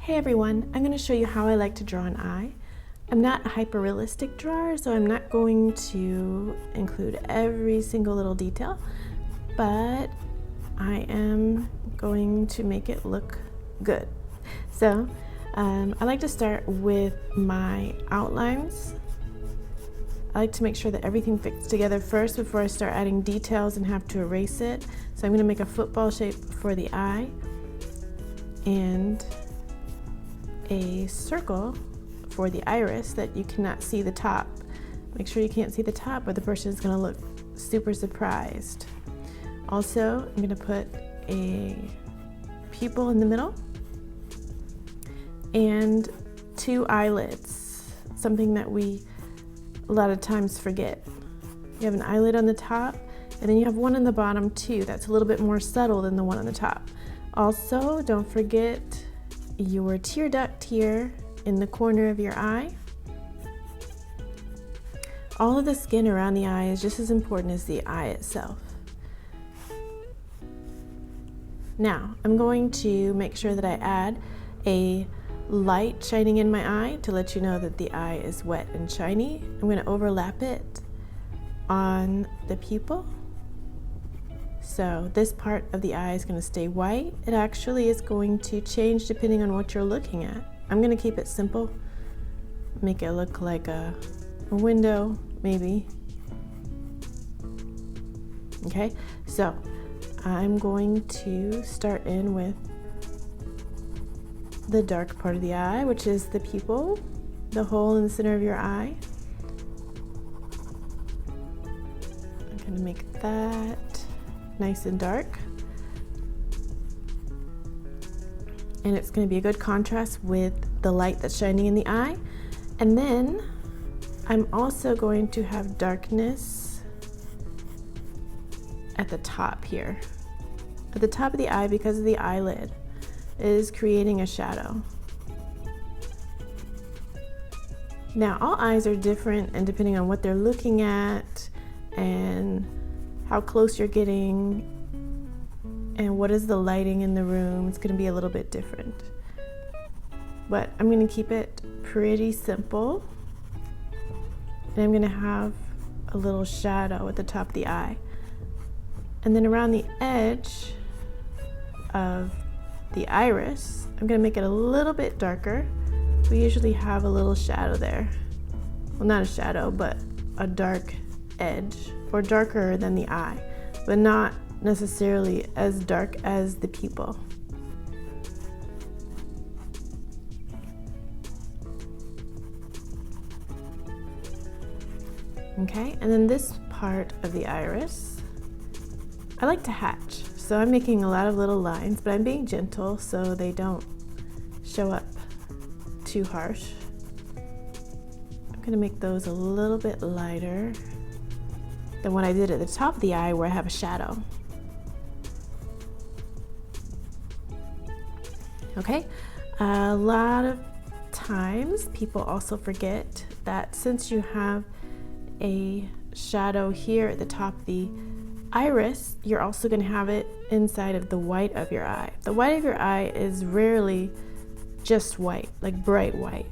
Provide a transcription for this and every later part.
Hey everyone, I'm going to show you how I like to draw an eye. I'm not a hyper-realistic drawer, so I'm not going to include every single little detail, but I am going to make it look good. So I like to start with my outlines. I like to make sure that everything fits together first before I start adding details and have to erase it. So I'm going to make a football shape for the eye and a circle for the iris that you cannot see the top. Make sure you can't see the top or the person is going to look super surprised. Also, I'm going to put a pupil in the middle and two eyelids, something that we a lot of times forget. You have an eyelid on the top and then you have one on the bottom too. That's a little bit more subtle than the one on the top. Also, don't forget your tear duct here in the corner of your eye. All of the skin around the eye is just as important as the eye itself. Now, I'm going to make sure that I add a light shining in my eye to let you know that the eye is wet and shiny. I'm going to overlap it on the pupil. So this part of the eye is going to stay white. It actually is going to change depending on what you're looking at. I'm going to keep it simple, make it look like a window maybe. Okay, so I'm going to start in with the dark part of the eye, which is the pupil, the hole in the center of your eye. I'm going to make that nice and dark, and it's going to be a good contrast with the light that's shining in the eye. And then I'm also going to have darkness at the top here, at the top of the eye, because of the eyelid is creating a shadow. Now, all eyes are different, and depending on what they're looking at and how close you're getting and what is the lighting in the room, it's going to be a little bit different. But I'm going to keep it pretty simple, and I'm going to have a little shadow at the top of the eye. And then around the edge of the iris, I'm going to make it a little bit darker. We usually have a little shadow there. Well, not a shadow, but a dark edge, or darker than the eye, but not necessarily as dark as the pupil. Okay, and then this part of the iris, I like to hatch. So I'm making a lot of little lines, but I'm being gentle so they don't show up too harsh. I'm gonna make those a little bit lighter than what I did at the top of the eye where I have a shadow. Okay, a lot of times people also forget that since you have a shadow here at the top of the iris, you're also going to have it inside of the white of your eye. The white of your eye is rarely just white, like bright white.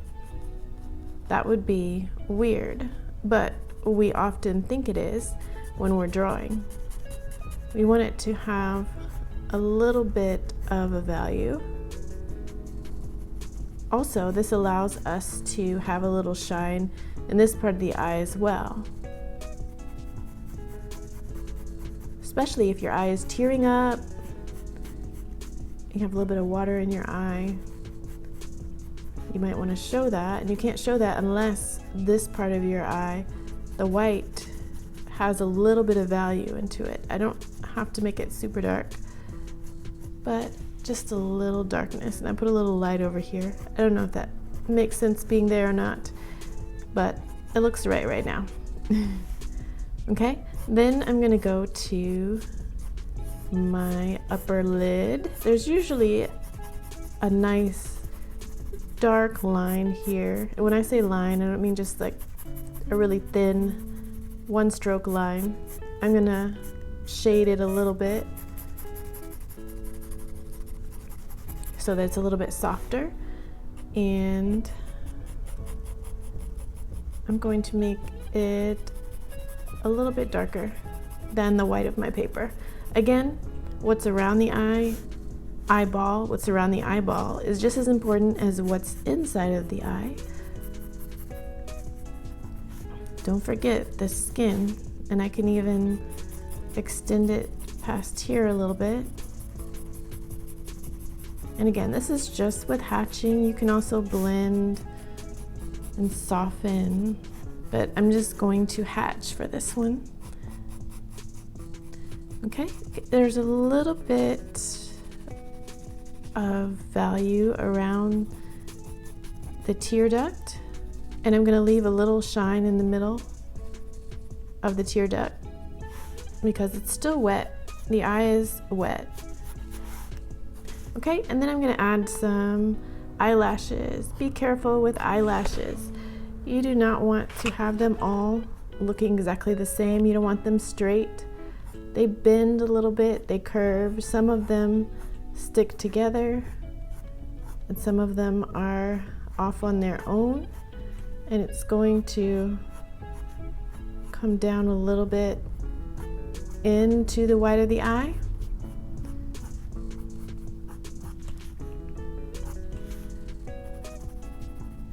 That would be weird, but we often think it is when we're drawing. We want it to have a little bit of a value. Also, this allows us to have a little shine in this part of the eye as well. Especially if your eye is tearing up, you have a little bit of water in your eye. You might want to show that, and you can't show that unless this part of your eye, the white, has a little bit of value into it. I don't have to make it super dark, but just a little darkness. And I put a little light over here. I don't know if that makes sense being there or not, but it looks right now. Okay, then I'm gonna go to my upper lid. There's usually a nice dark line here. And when I say line, I don't mean just like a really thin one stroke line. I'm gonna shade it a little bit so that it's a little bit softer. and I'm going to make it a little bit darker than the white of my paper. Again, what's around the eyeball, what's around the eyeball is just as important as what's inside of the eye. Don't forget the skin, and I can even extend it past here a little bit. And again, this is just with hatching. You can also blend and soften, but I'm just going to hatch for this one. Okay, there's a little bit of value around the tear duct, and I'm going to leave a little shine in the middle of the tear duct because it's still wet. The eye is wet. Okay, and then I'm going to add some eyelashes. Be careful with eyelashes. You do not want to have them all looking exactly the same. You don't want them straight. They bend a little bit, they curve. Some of them stick together, and some of them are off on their own. And it's going to come down a little bit into the white of the eye.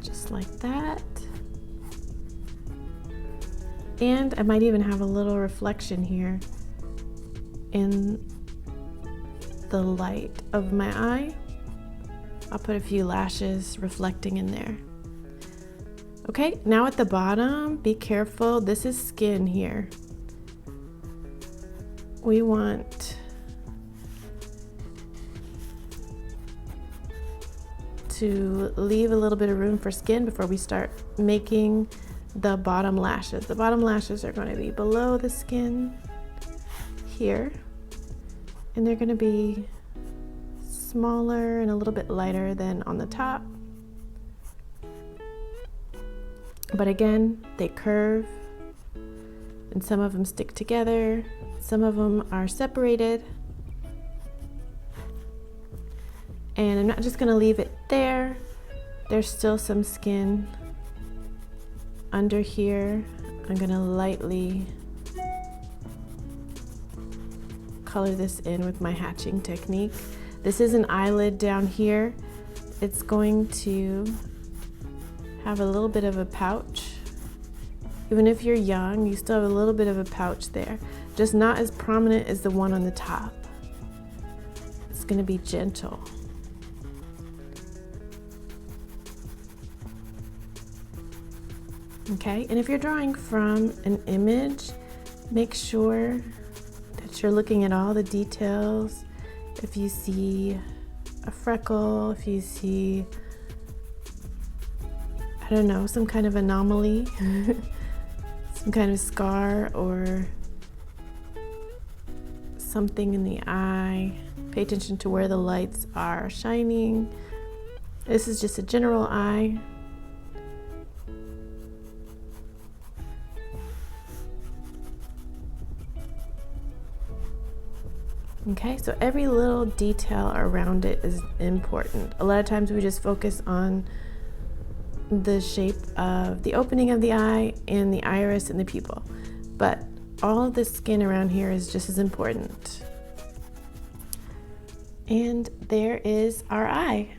Just like that. And I might even have a little reflection here in the light of my eye. I'll put a few lashes reflecting in there. Okay, now at the bottom, be careful. This is skin here. We want to leave a little bit of room for skin before we start making the bottom lashes. The bottom lashes are going to be below the skin here, and they're going to be smaller and a little bit lighter than on the top. But again, they curve, and some of them stick together, some of them are separated. And I'm not just going to leave it there. There's still some skin under here. I'm going to lightly color this in with my hatching technique. This is an eyelid down here. It's going to have a little bit of a pouch. Even if you're young, you still have a little bit of a pouch there, just not as prominent as the one on the top. It's going to be gentle. Okay, and if you're drawing from an image, make sure that you're looking at all the details. If you see a freckle, if you see, I don't know, some kind of anomaly, some kind of scar or something in the eye, pay attention to where the lights are shining. This is just a general eye. Okay, so every little detail around it is important. A lot of times we just focus on the shape of the opening of the eye and the iris and the pupil, but all of the skin around here is just as important. And there is our eye.